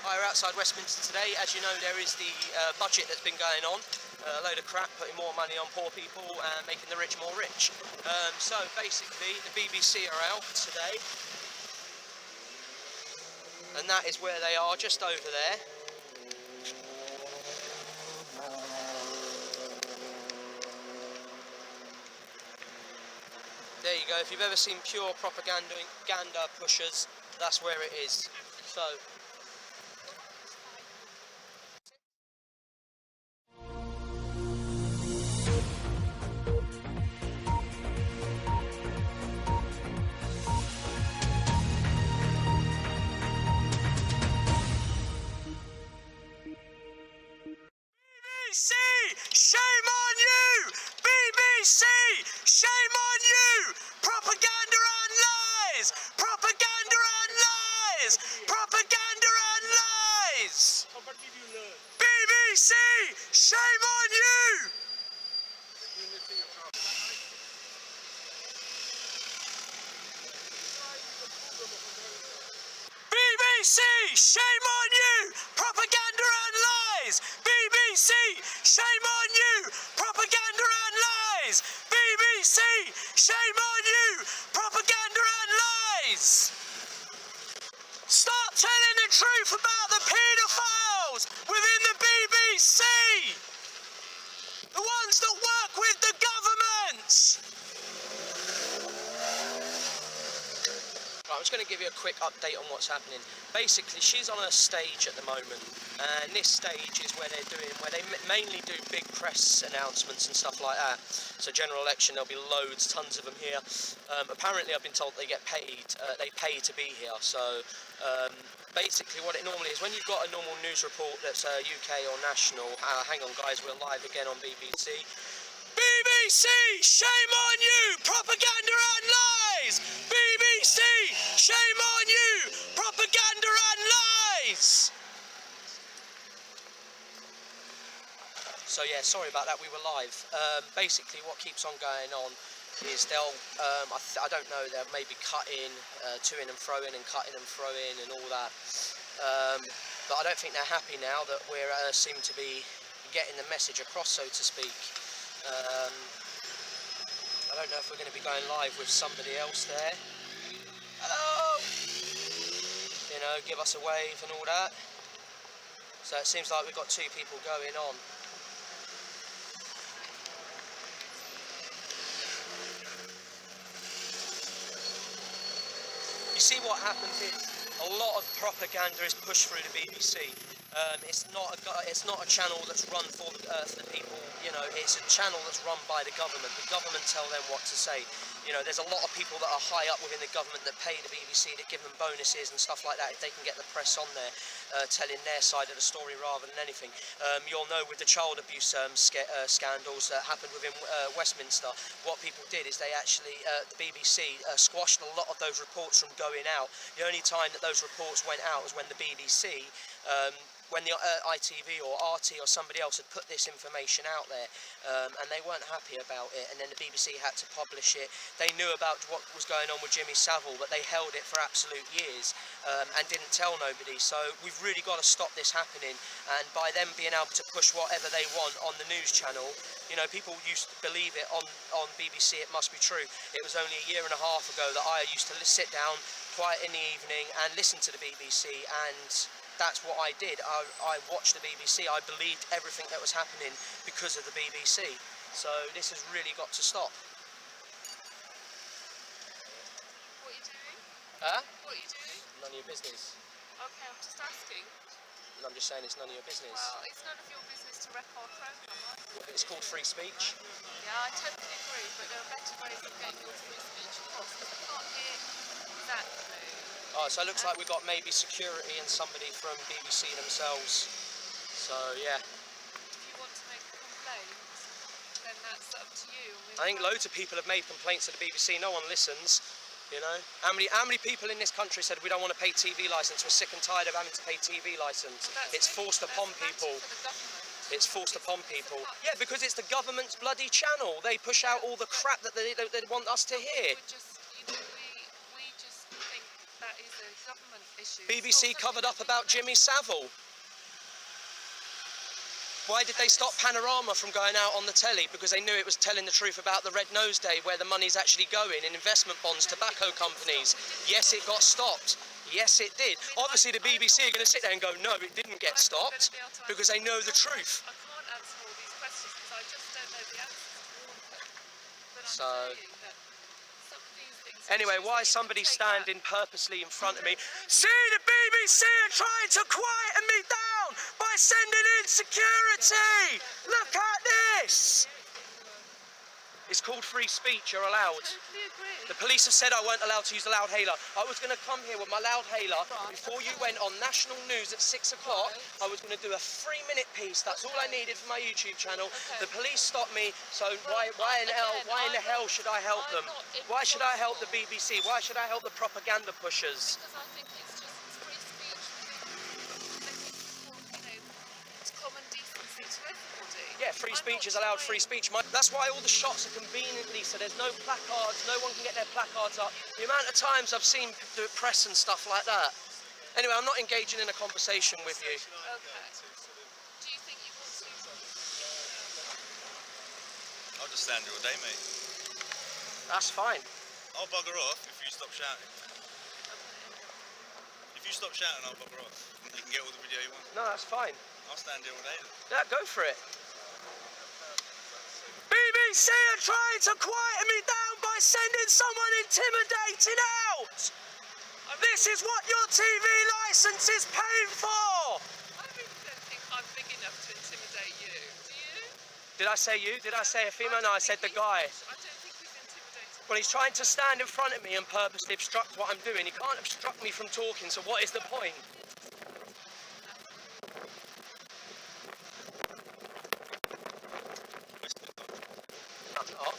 Hi, we're outside Westminster today. As you know, there is the budget that's been going on. A load of crap, putting more money on poor people and making the rich more rich. So basically, the BBC are out today. And that is where they are, just over there. There you go. If you've ever seen pure propaganda pushers, that's where it is. So. BBC, shame on you! BBC, shame on you! Propaganda and lies! Propaganda and lies! Propaganda and lies! BBC, shame on you! BBC, shame on you! Propaganda and lies! BBC, shame on you! Propaganda and lies! BBC, shame on you! Propaganda and lies! Stop telling the truth about the paedophiles within the BBC! The ones that work with the government! I'm just going to give you a quick update on what's happening. Basically, she's on a stage at the moment, and this stage is where they mainly do big press announcements and stuff like that. So general election, there'll be loads, tons of them here. Apparently, I've been told they get paid, they pay to be here. So basically what it normally is, when you've got a normal news report that's UK or national, hang on guys, we're live again on BBC. BBC, shame on you! Propaganda and lies! BBC, shame on you! Propaganda and lies! So yeah, sorry about that, we were live. Basically what keeps on going on is they'll, I don't know, they'll maybe cut in, to-in and throw-in and cutting and throw-in and all that. But I don't think they're happy now that we seem to be getting the message across, so to speak. I don't know if we're going to be going live with somebody else there. Hello! You know, give us a wave and all that. So it seems like we've got two people going on. You see what happens is a lot of propaganda is pushed through the BBC. It's not a channel that's run for the people. You know, it's a channel that's run by the government. The government tell them what to say. You know, there's a lot of people that are high up within the government that pay the BBC to give them bonuses and stuff like that if they can get the press on there telling their side of the story rather than anything. You'll know with the child abuse scandals that happened within Westminster, what people did is they actually, the BBC squashed a lot of those reports from going out. The only time that those reports went out was when the BBC when the ITV or RT or somebody else had put this information out there, and they weren't happy about it, and then the BBC had to publish it. They knew about what was going on with Jimmy Savile, but they held it for absolute years and didn't tell nobody. So we've really got to stop this happening, and by them being able to push whatever they want on the news channel, you know, people used to believe it on BBC, it must be true. It was only a year and a half ago that I used to sit down quiet in the evening and listen to the BBC, and that's what I did. I watched the BBC. I believed everything that was happening because of the BBC. So this has really got to stop. What are you doing? Huh? What are you doing? None of your business. Okay, I'm just asking. I'm just saying it's none of your business. Well, it's none of your business to wreck our programme, right? It's called free speech. Yeah, I totally agree, but there are better ways of getting your free speech across, because I can't hear exactly. Oh, so it looks like we've got maybe security and somebody from BBC themselves. So, yeah. If you want to make a complaint, then that's up to you. I think loads of people have made complaints to the BBC. No one listens, you know. How many people in this country said we don't want to pay TV licence? We're sick and tired of having to pay TV licence. It's forced upon people. It's forced upon people. Yeah, because it's the government's bloody channel. They push out all the crap that they want us to hear. We just think that is a government issues. BBC covered up about Jimmy Savile. Why did they stop Panorama from going out on the telly? Because they knew it was telling the truth about the Red Nose Day, where the money's actually going in investment bonds, tobacco companies. Yes, it got stopped. Yes, it did. Obviously, the BBC are going to sit there and go, no, it didn't get stopped, because they know the truth. I can't answer all these questions because I just don't know the answers to all of them. But I'm So, saying that some of these things... anyway, why is somebody standing purposely in front of me? See, the BBC are trying to quieten me down by sending in security! Look at this! It's called free speech, you're allowed. Totally agree. The police have said I weren't allowed to use the loudhailer. I was going to come here with my loudhailer before you went on national news at 6 o'clock. I was going to do a 3-minute piece. That's all I needed for my YouTube channel. The police stopped me, so why in the hell should I help them? Why should I help the BBC? Why should I help the propaganda pushers? Because I think it's just free speech. It's common decency to everybody. Yeah, free speech is allowed, free speech. That's why all the shots are conveniently, so there's no placards, no one can get their placards up. The amount of times I've seen the press and stuff like that. Anyway, I'm not engaging in a conversation with you. Okay. Do you think you want to? I'll just stand here all day, mate. That's fine. I'll bugger off if you stop shouting. If you stop shouting, I'll bugger off. You can get all the video you want. No, that's fine. I'll stand here all day then. Yeah, go for it. BBC are trying to quieten me down by sending someone intimidating out. This is what your TV licence is paying for. I really don't think I'm big enough to intimidate you. Do you? Did I say you? Did I say a female? No, I said the guy. I don't think he's intimidating. Well, he's trying to stand in front of me and purposely obstruct what I'm doing. He can't obstruct me from talking, so what is the point? I'm not.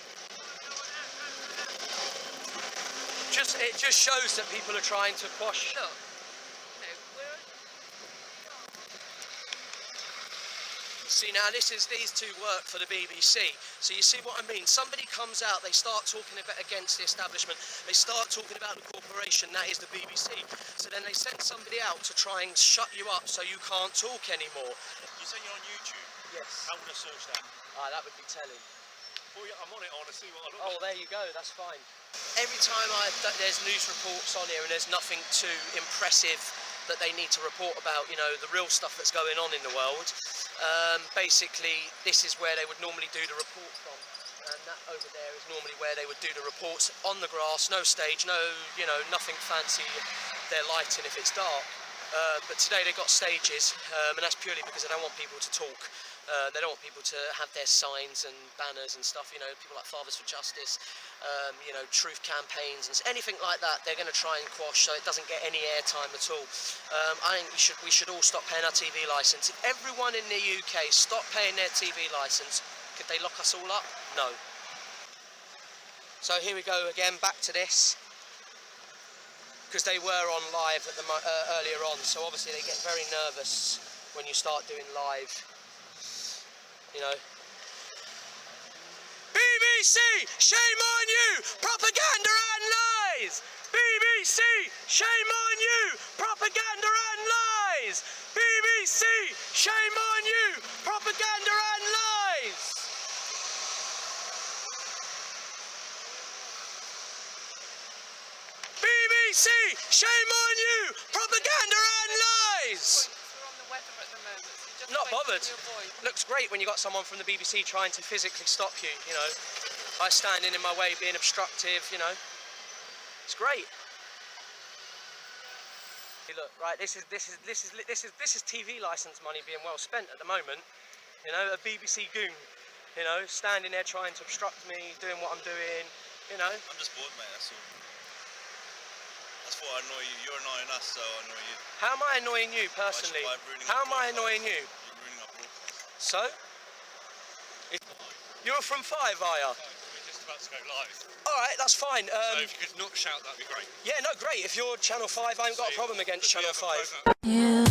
It just shows that people are trying to quash. Look, we're... See, now these two work for the BBC. So you see what I mean? Somebody comes out, they start talking about against the establishment, they start talking about the corporation, that is the BBC. So then they send somebody out to try and shut you up so you can't talk anymore. You say you're on YouTube? Yes. How would I search that? Ah, that would be telling. Oh yeah, I'm on it, I want to see what I look Oh, like. there you go, that's fine. Every time there's news reports on here and there's nothing too impressive that they need to report about, you know, the real stuff that's going on in the world, basically this is where they would normally do the report from. And that over there is normally where they would do the reports on the grass, no stage, no, you know, nothing fancy, they're lighting if it's dark. But today they got stages, and that's purely because they don't want people to talk. They don't want people to have their signs and banners and stuff, you know, people like Fathers for Justice, you know, truth campaigns and anything like that, they're going to try and quash so it doesn't get any airtime at all. I think we should all stop paying our TV licence. If everyone in the UK stopped paying their TV licence, could they lock us all up? No. So here we go again, back to this. Because they were on live at earlier on, so obviously they get very nervous when you start doing live. You know. BBC, shame on you! Propaganda and lies! BBC, shame on you! Propaganda and lies! BBC, shame on you! Propaganda and lies! BBC, shame on you! Propaganda and lies! We're on the weather at the moment, so you just Not wait bothered. for your voice. Looks great when you got someone from the BBC trying to physically stop you, you know, by standing in my way, being obstructive, you know. It's great. Hey, look, right, this is TV license money being well spent at the moment. You know, a BBC goon, you know, standing there trying to obstruct me, doing what I'm doing, you know. I'm just bored, mate, that's all. That's what I annoy you. You're annoying us, so I annoy you. How am I annoying you personally? How am I annoying you? You're ruining our broadcast. So? You're from 5, are you? We're just about to go live. Alright, that's fine. So if you could not shout, that'd be great. Yeah, no, great. If you're Channel 5, I ain't got a problem against Channel 5. You